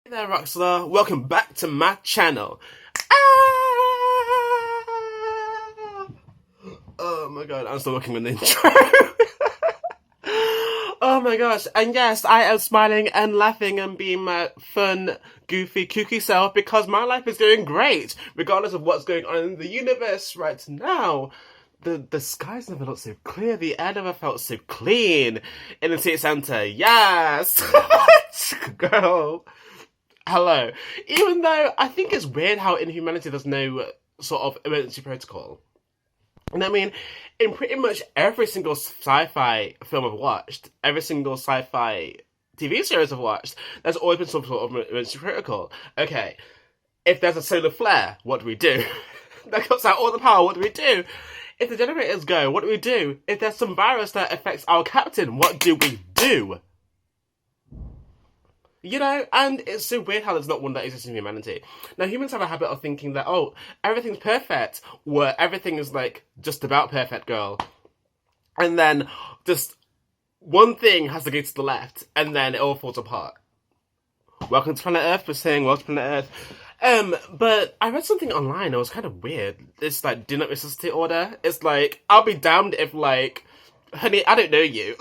Hey there, Rockstar. Welcome back to my channel. Oh my god, I'm still working on the intro. Oh my gosh, and yes, I am smiling and laughing and being my fun, goofy, kooky self because my life is going great, regardless of what's going on in the universe right now. The skies never looked so clear, the air never felt so clean in the city center. Yes! Girl. Hello. Even though I think it's weird how in humanity there's no sort of emergency protocol. And I mean, in pretty much every single sci-fi film I've watched, every single sci-fi TV series I've watched, there's always been some sort of emergency protocol. Okay, if there's a solar flare, what do we do? That cuts out all the power, what do we do? If the generators go, what do we do? If there's some virus that affects our captain, what do we do? You know, and it's so weird how there's not one that exists in humanity. Now, humans have a habit of thinking that, oh, everything's perfect, where everything is, like, just about perfect, girl. And then just one thing has to go to the left, and then it all falls apart. Welcome to Planet Earth, we're saying welcome to Planet Earth. But I read something online, it was kind of weird. It's like, do not resuscitate order. It's like, I'll be damned if, like, honey, I don't know you.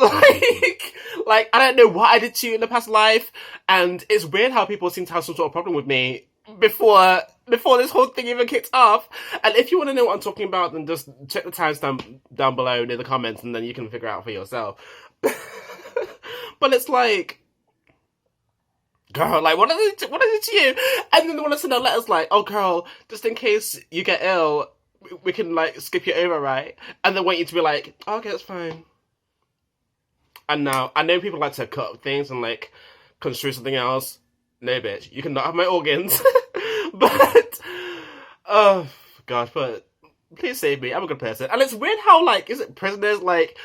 Like, I don't know what I did to you in the past life, and it's weird how people seem to have some sort of problem with me before this whole thing even kicked off. And if you want to know what I'm talking about, then just check the timestamp down below near the comments, and then you can figure out for yourself. But it's like, girl, like, what is it to you? And then they want to send out letters like, oh, girl, just in case you get ill, we can, like, skip you over, right? And they want you to be like, oh, okay, that's fine. And now, I know people like to cut up things and, like, construe something else. No, bitch, you cannot have my organs. But, oh, gosh, but please save me. I'm a good person. And it's weird how, like, is it prisoners, like,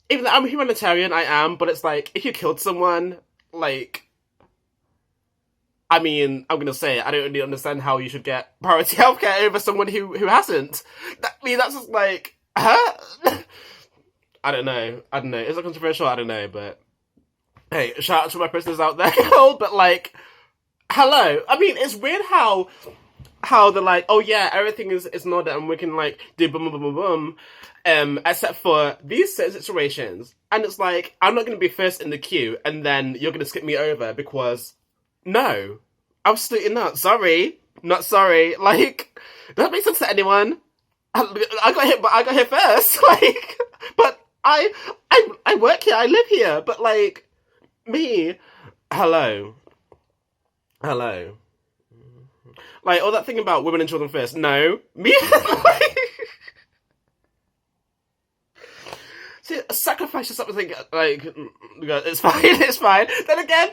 even though I'm a humanitarian, I am, but it's like, if you killed someone, like, I mean, I'm gonna say, I don't really understand how you should get priority healthcare over someone who hasn't. I mean, that's just like, huh? I don't know. Is it controversial? I don't know, but hey, shout out to my prisoners out there, but like, hello. I mean, it's weird how they're like, oh yeah, everything is in order and we can like do boom boom boom boom, except for these certain situations. And it's like, I'm not gonna be first in the queue and then you're gonna skip me over because no. Absolutely not. Sorry. Not sorry. Like, does that make sense to anyone? I got here first. Like, but I work here, I live here, but like, me, hello. Hello. Like, all that thing about women and children first, no. Me, like, see, sacrifice or something, like, it's fine, it's fine. Then again,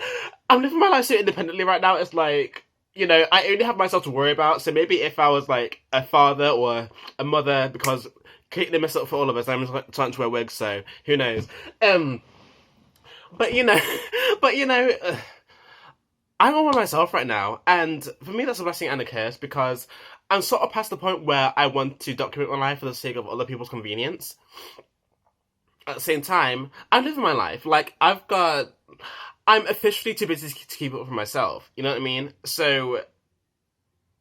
I'm living my life so independently right now, it's like, you know, I only have myself to worry about, so maybe if I was, like, a father or a mother, because Kate, they mess up for all of us, I'm just starting to wear wigs, so who knows. But, you know, but, you know, I'm on myself right now, and for me that's a blessing and a curse, because I'm sort of past the point where I want to document my life for the sake of other people's convenience. At the same time, I'm living my life. Like, I'm officially too busy to keep it up for myself. You know what I mean? So,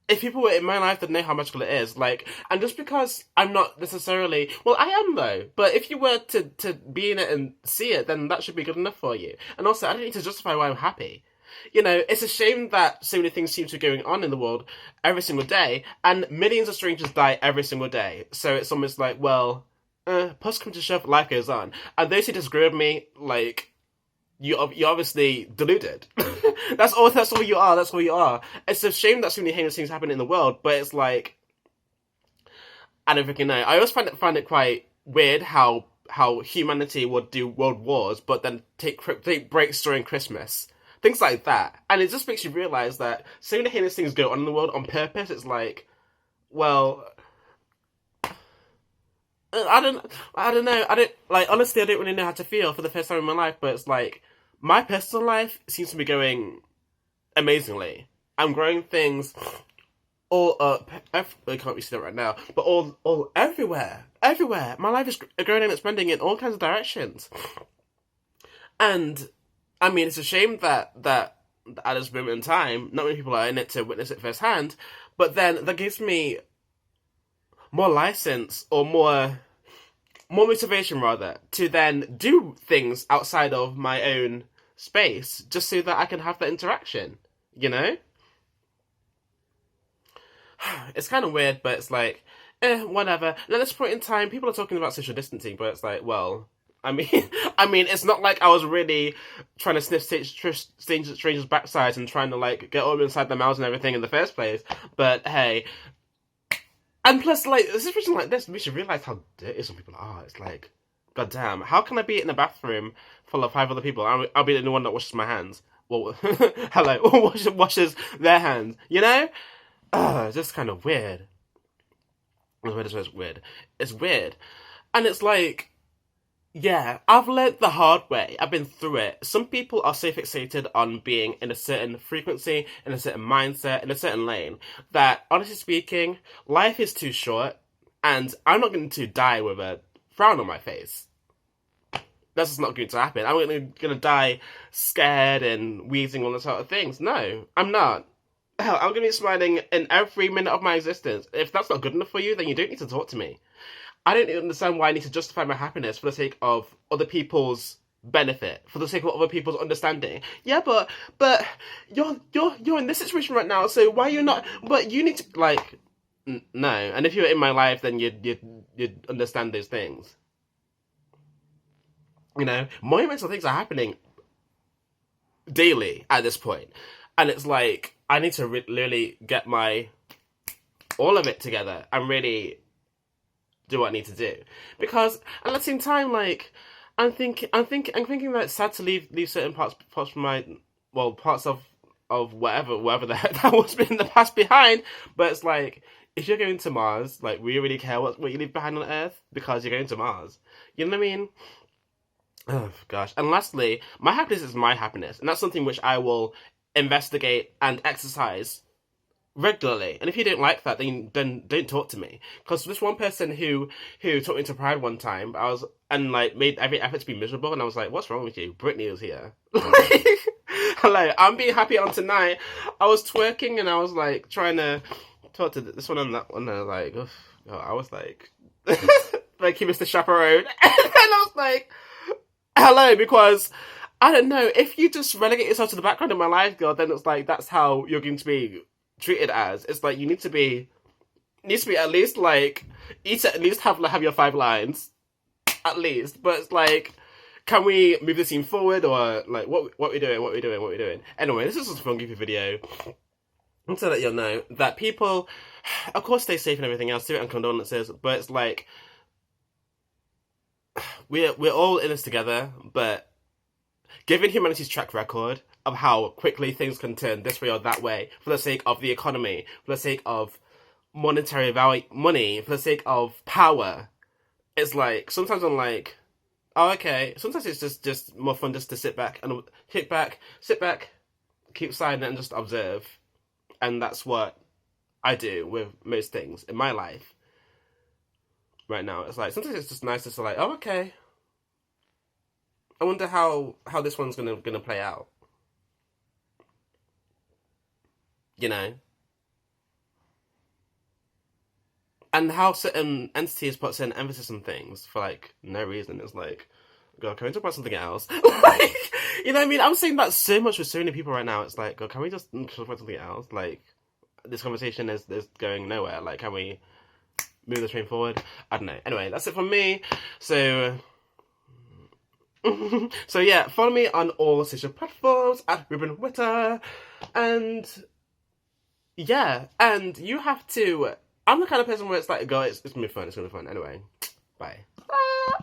if people were in my life, they'd know how magical it is. Like, and just because I'm not necessarily, well, I am though. But if you were to be in it and see it, then that should be good enough for you. And also, I don't need to justify why I'm happy. You know, it's a shame that so many things seem to be going on in the world every single day, and millions of strangers die every single day. So it's almost like, well, push come to shove, life goes on. And those who disagree with me, like, you're obviously deluded. That's all you are, that's all you are. It's a shame that so many heinous things happen in the world, but it's like, I don't freaking know. I always find it quite weird how humanity would do world wars, but then take breaks during Christmas. Things like that. And it just makes you realise that so many heinous things go on in the world on purpose. It's like, well, I don't know. Honestly, I don't really know how to feel for the first time in my life, but it's like, my personal life seems to be going amazingly. I'm growing things all up. I can't really see that right now, but all everywhere. Everywhere. My life is growing and expanding in all kinds of directions. And I mean, it's a shame that at this moment in time. Not many people are in it to witness it firsthand, but then that gives me more license or more motivation rather to then do things outside of my own space just so that I can have that interaction, you know? It's kind of weird, but it's like, whatever. And at this point in time, people are talking about social distancing, but it's like, well, I mean, it's not like I was really trying to sniff strangers' backsides and trying to like get all inside their mouths and everything in the first place. But hey, and plus, like, a situation like this, we should realize how dirty some people are. It's like, goddamn, how can I be in a bathroom full of 5 other people? I'll be the only one that washes my hands. Well, hello, washes their hands. You know? It's just kind of weird. It's weird. It's weird, and it's like, yeah, I've learned the hard way. I've been through it. Some people are so fixated on being in a certain frequency, in a certain mindset, in a certain lane, that, honestly speaking, life is too short, and I'm not going to die with a frown on my face. That's just not going to happen. I'm going to die scared and wheezing, all that sort of things. No, I'm not. Hell, I'm going to be smiling in every minute of my existence. If that's not good enough for you, then you don't need to talk to me. I don't understand why I need to justify my happiness for the sake of other people's benefit, for the sake of other people's understanding. Yeah, but you're in this situation right now, so why are you not? But you need to, like, no. And if you were in my life, then you'd understand those things. You know, monumental things are happening daily at this point, and it's like I need to really get all of it together and really do what I need to do, because at the same time, like, I'm thinking that it's sad to leave certain parts from my, well, parts of whatever the heck that was in the past behind. But it's like, if you're going to Mars, like, will you really care what you leave behind on Earth because you're going to Mars? You know what I mean? Oh gosh. And lastly, my happiness is my happiness, and that's something which I will investigate and exercise regularly. And if you don't like that, then don't talk to me. Because this one person who took me to Pride one time, made every effort to be miserable, and I was like, what's wrong with you? Britney was here. Like, hello, I'm being happy on tonight. I was twerking and I was like trying to talk to this one and that one, and I was like, I was like like he was the chaperone. And I was like, hello, because I don't know, if you just relegate yourself to the background of my life, girl, then it's like that's how you're going to be treated as. It's like you need to be at least like at least have your 5 lines at least. But it's like, can we move the scene forward, or like what we doing? Anyway, this is a fun goofy video, and so that you'll know that people, of course, stay safe and everything else, do it, and condolences, but it's like we're all in this together. But given humanity's track record of how quickly things can turn this way or that way for the sake of the economy, for the sake of monetary value, money, for the sake of power, it's like, sometimes I'm like, oh, okay. Sometimes it's just more fun just to sit back, keep silent and just observe. And that's what I do with most things in my life right now. It's like, sometimes it's just nice to like, oh, okay. I wonder how this one's gonna play out. You know? And how certain entities put certain emphasis on things for, like, no reason. It's like, God, can we talk about something else? Like, you know what I mean? I'm saying that so much with so many people right now. It's like, God, can we just talk about something else? Like, this conversation is going nowhere. Like, can we move the train forward? I don't know. Anyway, that's it from me. So so yeah, follow me on all social platforms at Ruben Witter, and yeah, and you have to. I'm the kind of person where it's like, go, it's gonna be fun. Anyway, bye.